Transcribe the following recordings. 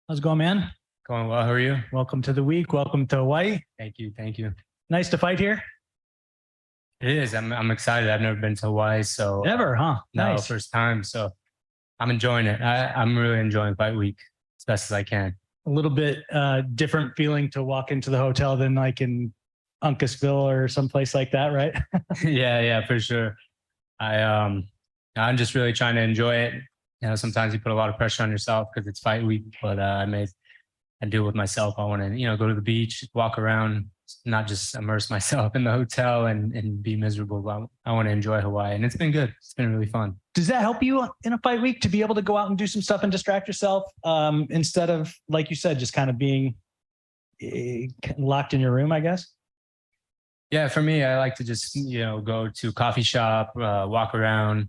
How's it going, man? Going well. How are you? Welcome to the week. Welcome to Hawaii. Thank you. Thank you. Nice to fight here. It is. I'm excited. I've never been to Hawaii, so Never, huh? no, Nice. first time. So I'm enjoying it. I'm really enjoying fight week as best as I can. A little bit different feeling to walk into the hotel than like in Uncasville or someplace like that, right? Yeah, for sure. I'm just really trying to enjoy it. You know, sometimes you put a lot of pressure on yourself because it's fight week, but I do it with myself. I want to, go to the beach, walk around, not just immerse myself in the hotel and be miserable. But I want to enjoy Hawaii, and it's been good. It's been really fun. Does that help you in a fight week to be able to go out and do some stuff and distract yourself instead of, like you said, just kind of being locked in your room, I guess? Yeah, for me, I like to just, go to a coffee shop, walk around,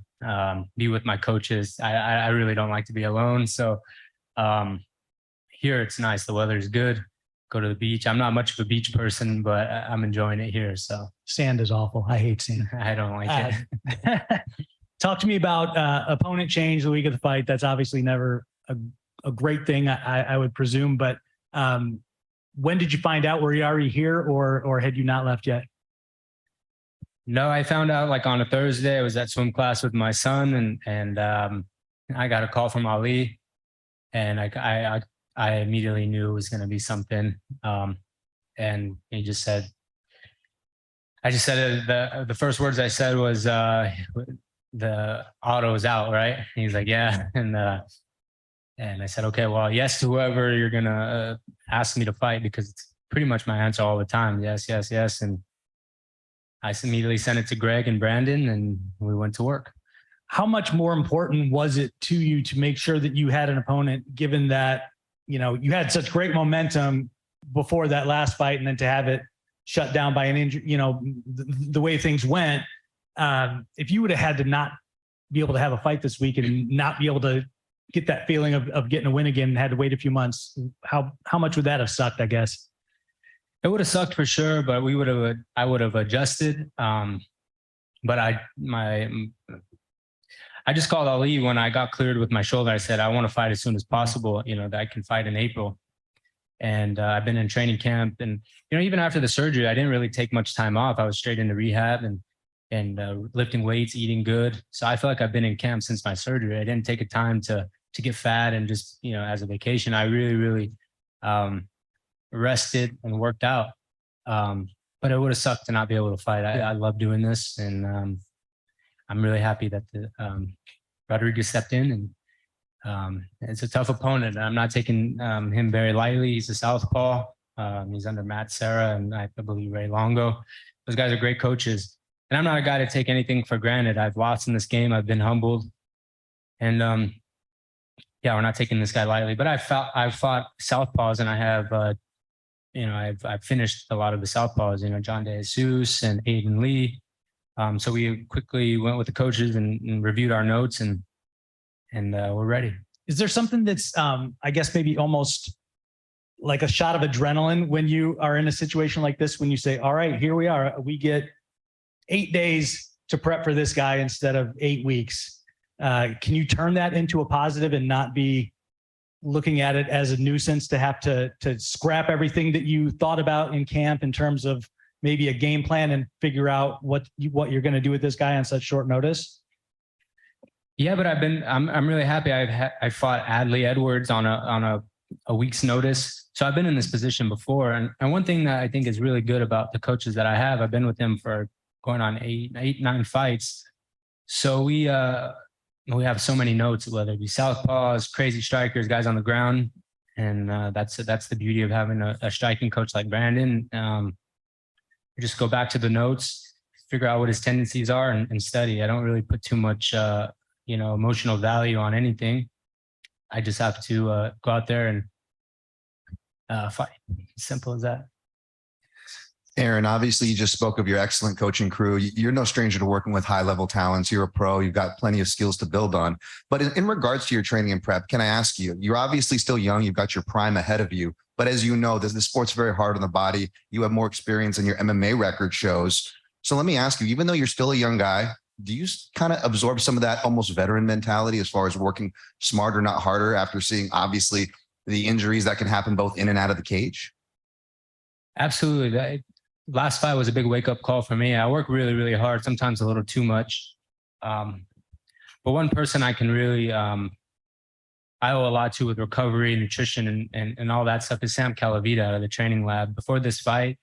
be with my coaches. I really don't like to be alone. So here it's nice. The weather is good. Go to the beach. I'm not much of a beach person, but I'm enjoying it here. So sand is awful. I hate sand. I don't like it. Talk to me about opponent change the week of the fight. That's obviously never a great thing, I would presume. But when did you find out? Were you already here or had you not left yet? No, I found out like on a Thursday. I was at swim class with my son, and I got a call from Ali, and I immediately knew it was going to be something. And he just said, the first words I said was, the Otto is out, right? And he's like, yeah. And I said, okay, well, yes, to whoever you're going to ask me to fight, because it's pretty much my answer all the time. Yes. And I immediately sent it to Greg and Brandon, and we went to work. How much more important was it to you to make sure that you had an opponent, given that, you had such great momentum before that last fight, and then to have it shut down by an injury, the way things went, if you would have had to not be able to have a fight this week and not be able to get that feeling of getting a win again and had to wait a few months, how much would that have sucked, I guess? It would have sucked for sure, but I would have adjusted. But I just called Ali when I got cleared with my shoulder. I said, I want to fight as soon as possible, that I can fight in April. And I've been in training camp, and, even after the surgery, I didn't really take much time off. I was straight into rehab and lifting weights, eating good. So I feel like I've been in camp since my surgery. I didn't take a time to get fat and just, as a vacation. I really, rested and worked out. But it would have sucked to not be able to fight. I love doing this, and I'm really happy that Rodrigues stepped in, and it's a tough opponent. I'm not taking him very lightly. He's a southpaw. He's under Matt Serra and I believe Ray Longo. Those guys are great coaches, and I'm not a guy to take anything for granted. I've lost in this game. I've been humbled, and we're not taking this guy lightly. But I've fought southpaws, and I have. I've finished a lot of the southpaws, John De Jesus and Aiden Lee. So we quickly went with the coaches and reviewed our notes, and we're ready. Is there something that's, I guess, maybe almost like a shot of adrenaline when you are in a situation like this, when you say, all right, here we are, we get 8 days to prep for this guy instead of 8 weeks. Can you turn that into a positive and not be looking at it as a nuisance to have to scrap everything that you thought about in camp in terms of maybe a game plan and figure out what you're going to do with this guy on such short notice? Yeah, but I'm really happy. I fought Adley Edwards on a week's notice. So I've been in this position before. And one thing that I think is really good about the coaches that I have, I've been with them for going on 9 fights. So we have so many notes, whether it be southpaws, crazy strikers, guys on the ground. And that's the beauty of having a striking coach like Brandon. Just go back to the notes, figure out what his tendencies are, and study. I don't really put too much, emotional value on anything. I just have to go out there and fight. Simple as that. Aaron, obviously you just spoke of your excellent coaching crew. You're no stranger to working with high-level talents. You're a pro. You've got plenty of skills to build on. But in regards to your training and prep, can I ask you, you're obviously still young. You've got your prime ahead of you. But as you know, this sport's very hard on the body. You have more experience than your MMA record shows. So let me ask you, even though you're still a young guy, do you kind of absorb some of that almost veteran mentality as far as working smarter, not harder, after seeing obviously the injuries that can happen both in and out of the cage? Absolutely. Last fight was a big wake up call for me. I work really, really hard, sometimes a little too much. But one person I can really, I owe a lot to with recovery, nutrition, and all that stuff is Sam Calavita out of the training lab. Before this fight,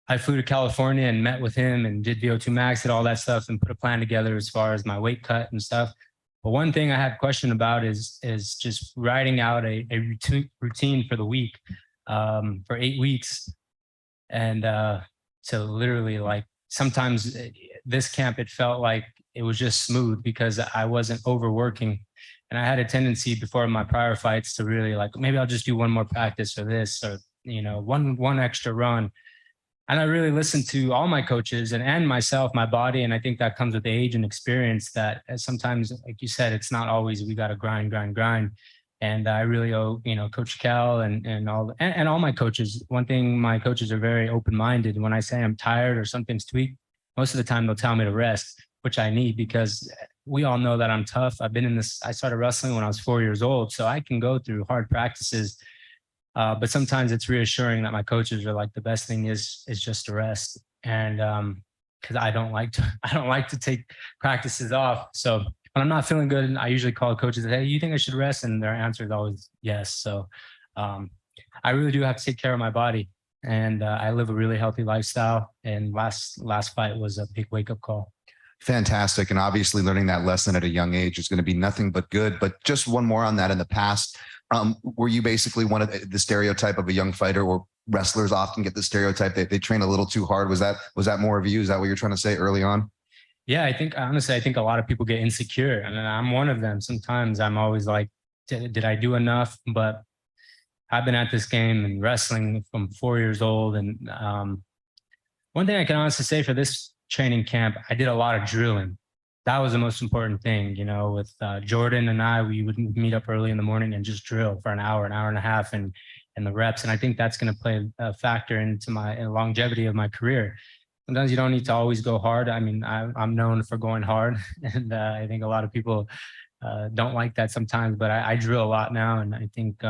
I flew to California and met with him and did VO2 max and all that stuff and put a plan together as far as my weight cut and stuff. But one thing I had a question about is just writing out a routine for the week, for 8 weeks. And so literally, like, sometimes this camp, it felt like it was just smooth because I wasn't overworking. And I had a tendency before my prior fights to really like, maybe I'll just do one more practice or this, or, you know, one extra run. And I really listened to all my coaches and myself, my body. And I think that comes with age and experience, that sometimes, like you said, it's not always, we got to grind. And I really owe, you know, Coach Cal and all my coaches. One thing, my coaches are very open-minded. When I say I'm tired or something's tweaked, most of the time they'll tell me to rest, which I need, because we all know that I'm tough. I've been in this, I started wrestling when I was 4 years old, so I can go through hard practices. But sometimes it's reassuring that my coaches are like, the best thing is just to rest. And because I don't like to take practices off. So when I'm not feeling good, I usually call coaches and say, hey, you think I should rest? And their answer is always yes. So I really do have to take care of my body. And I live a really healthy lifestyle. And last fight was a big wake-up call. Fantastic. And obviously learning that lesson at a young age is going to be nothing but good. But just one more on that. In the past, were you basically one of the stereotype of a young fighter, or wrestlers often get the stereotype that they train a little too hard? Was that more of you? Is that what you're trying to say early on? Yeah, I think a lot of people get insecure, and I'm one of them. Sometimes I'm always like, did I do enough? But I've been at this game and wrestling from 4 years old. And one thing I can honestly say for this training camp, I did a lot of drilling. That was the most important thing, you know, with Jordan and I, we would meet up early in the morning and just drill for an hour and a half, and the reps. And I think that's going to play a factor into my longevity of my career. Sometimes you don't need to always go hard. I mean, I'm known for going hard, and I think a lot of people don't like that sometimes, but I drill a lot now. And I think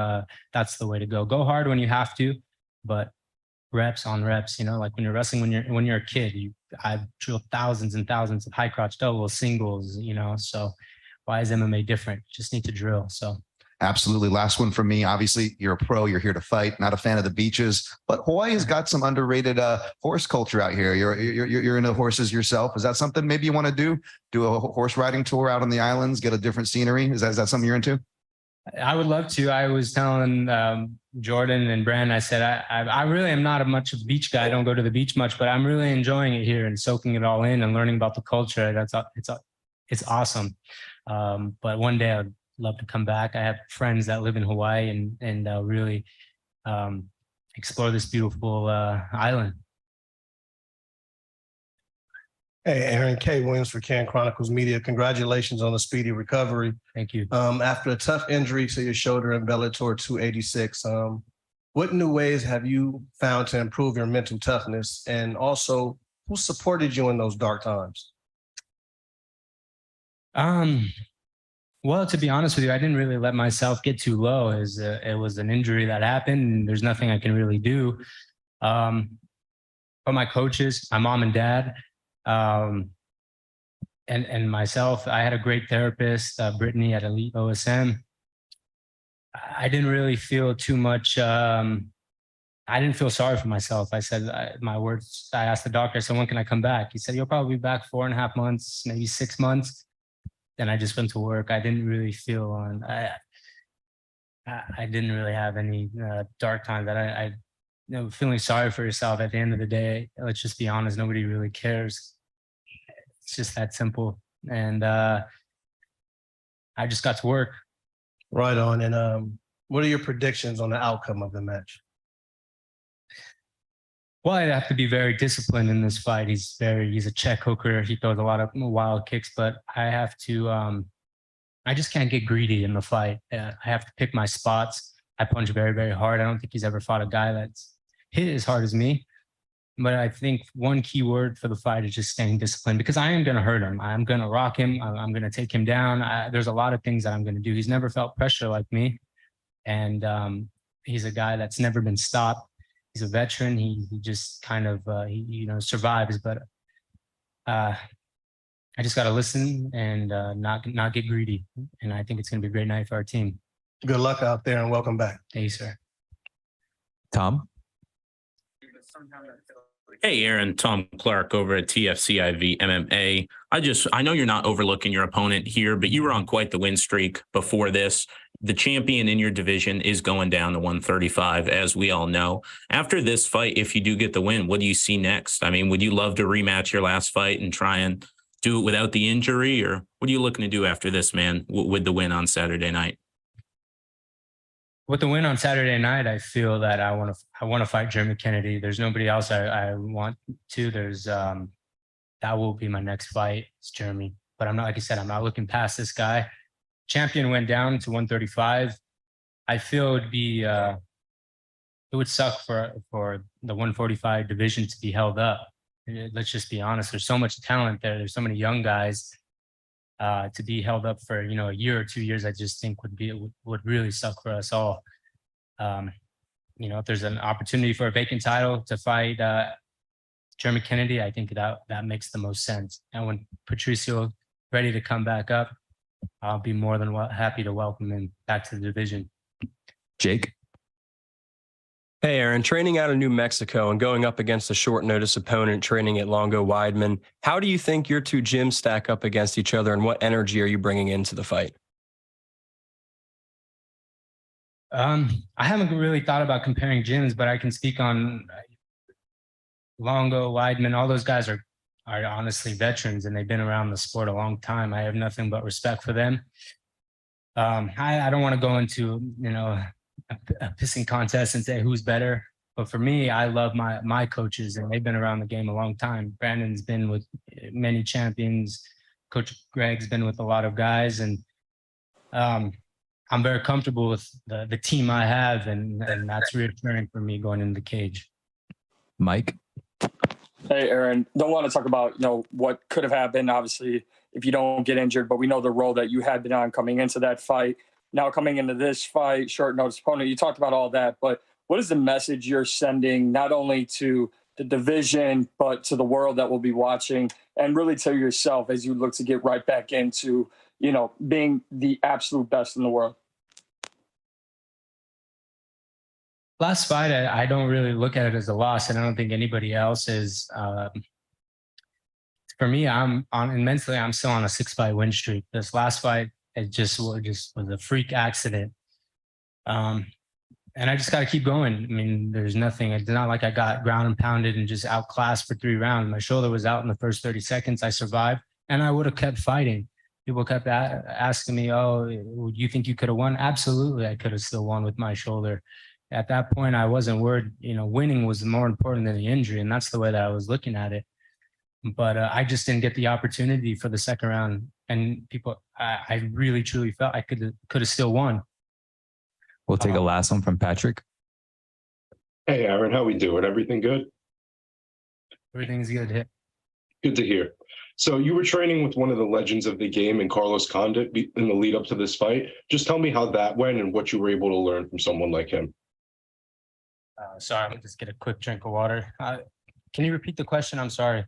that's the way to go. Go hard when you have to, but reps on reps, you know, like when you're wrestling, when you're a kid, I've drilled thousands and thousands of high crotch doubles, singles, you know, so why is MMA different? Just need to drill. So absolutely. Last one from me. Obviously, you're a pro. You're here to fight. Not a fan of the beaches, but Hawaii has got some underrated horse culture out here. You're into horses yourself. Is that something maybe you want to do? Do a horse riding tour out on the islands, get a different scenery? Is that something you're into? I would love to. I was telling Jordan and Brand, I said, I really am not much of a beach guy. I don't go to the beach much, but I'm really enjoying it here and soaking it all in and learning about the culture. It's awesome. But one day I'd love to come back. I have friends that live in Hawaii and really explore this beautiful island. Hey, Aaron K. Williams for Can Chronicles Media. Congratulations on the speedy recovery. Thank you. After a tough injury to your shoulder in Bellator 286, what new ways have you found to improve your mental toughness? And also, who supported you in those dark times? Well, to be honest with you, I didn't really let myself get too low. It was an injury that happened, and there's nothing I can really do. But my coaches, my mom and dad, and myself, I had a great therapist, Brittany at Elite OSM. I didn't really feel too much. I didn't feel sorry for myself. I said my words. I asked the doctor, I said, when can I come back? He said, you'll probably be back 4.5 months, maybe 6 months. Then I just went to work. I didn't really feel on. I didn't really have any dark times. That you know, feeling sorry for yourself at the end of the day. Let's just be honest. Nobody really cares. It's just that simple. And I just got to work. Right on. And what are your predictions on the outcome of the match? Well, I'd have to be very disciplined in this fight. He's a check hooker. He throws a lot of wild kicks, but I have to, I just can't get greedy in the fight. I have to pick my spots. I punch very, very hard. I don't think he's ever fought a guy that's hit as hard as me. But I think one key word for the fight is just staying disciplined, because I am going to hurt him. I'm going to rock him. I'm going to take him down. There's a lot of things that I'm going to do. He's never felt pressure like me. And he's a guy that's never been stopped. He's a veteran. He just kind of, survives, but I just got to listen and not get greedy. And I think it's going to be a great night for our team. Good luck out there and welcome back. Thank you, sir. Tom? Hey, Aaron, Tom Clark over at TFCIV MMA. I know you're not overlooking your opponent here, but you were on quite the win streak before this. The champion in your division is going down to 135, as we all know. After this fight, if you do get the win, what do you see next? I mean, would you love to rematch your last fight and try and do it without the injury, or what are you looking to do after this, man, with the win on Saturday night? With the win on Saturday night, I feel that I want to fight Jeremy Kennedy. There's nobody else I want to. There's that will be my next fight. It's Jeremy, but I'm not, like I said, I'm not looking past this guy. Champion went down to 135. I feel it would suck for the 145 division to be held up. Let's just be honest. There's so much talent there. There's so many young guys. To be held up for a year or 2 years, I just think would really suck for us all. If there's an opportunity for a vacant title to fight Jeremy Kennedy, I think that makes the most sense. And when Patricio ready to come back up, I'll be more than happy to welcome him back to the division. Jake? Hey, Aaron, training out of New Mexico and going up against a short notice opponent training at Longo Weidman, how do you think your two gyms stack up against each other, and what energy are you bringing into the fight? I haven't really thought about comparing gyms, but I can speak on Longo, Weidman. All those guys are honestly veterans, and they've been around the sport a long time. I have nothing but respect for them. I don't want to go into, a pissing contest and say who's better. But for me, I love my coaches, and they've been around the game a long time. Brandon's been with many champions. Coach Greg's been with a lot of guys, and I'm very comfortable with the team I have, and that's reassuring for me going into the cage. Mike? Hey, Aaron, don't want to talk about, what could have happened, obviously, if you don't get injured, but we know the role that you had been on coming into that fight. Now coming into this fight, short notice opponent, you talked about all that, but what is the message you're sending not only to the division, but to the world that will be watching, and really to yourself as you look to get right back into, being the absolute best in the world? Last fight, I don't really look at it as a loss, and I don't think anybody else is. For me, mentally, I'm still on a 6-fight win streak. This last fight, it just was a freak accident. And I just got to keep going. I mean, there's nothing. It's not like I got ground and pounded and just outclassed for 3 rounds. My shoulder was out in the first 30 seconds. I survived, and I would have kept fighting. People kept asking me, "Oh, do you think you could have won?" Absolutely, I could have still won with my shoulder. At that point, I wasn't worried. Winning was more important than the injury, and that's the way that I was looking at it. But I just didn't get the opportunity for the second round, and I really truly felt I could have still won. We'll take a last one from Patrick. Hey, Aaron, how we doing? Everything good? Everything's good. Good to hear. So you were training with one of the legends of the game in Carlos Condit in the lead up to this fight. Just tell me how that went and what you were able to learn from someone like him. Sorry, I'm just get a quick drink of water. Can you repeat the question? I'm sorry.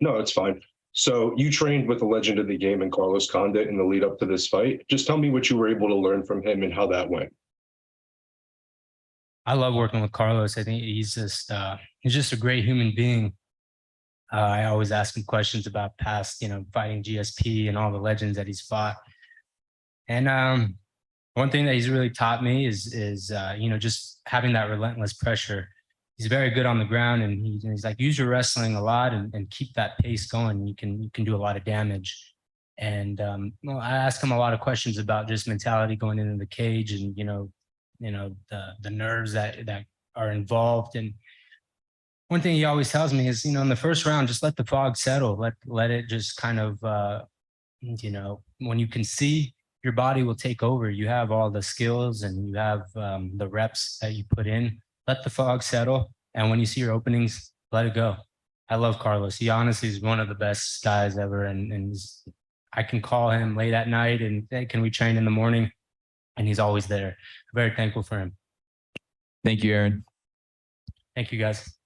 No, it's fine. So you trained with a legend of the game in Carlos Condit in the lead up to this fight. Just tell me what you were able to learn from him and how that went. I love working with Carlos. I think he's just a great human being. I always ask him questions about past, fighting GSP and all the legends that he's fought. And one thing that he's really taught me is just having that relentless pressure. He's very good on the ground, and he's like, use your wrestling a lot and keep that pace going. You can do a lot of damage. And I ask him a lot of questions about just mentality going into the cage, and the nerves that are involved. And one thing he always tells me is, in the first round, just let the fog settle. Let it just kind of, when you can see, your body will take over. You have all the skills and you have the reps that you put in. Let the fog settle. And when you see your openings, let it go. I love Carlos. He honestly is one of the best guys ever. And I can call him late at night and, hey, can we train in the morning? and he's always there. Very thankful for him. Thank you, Aaron. Thank you, guys.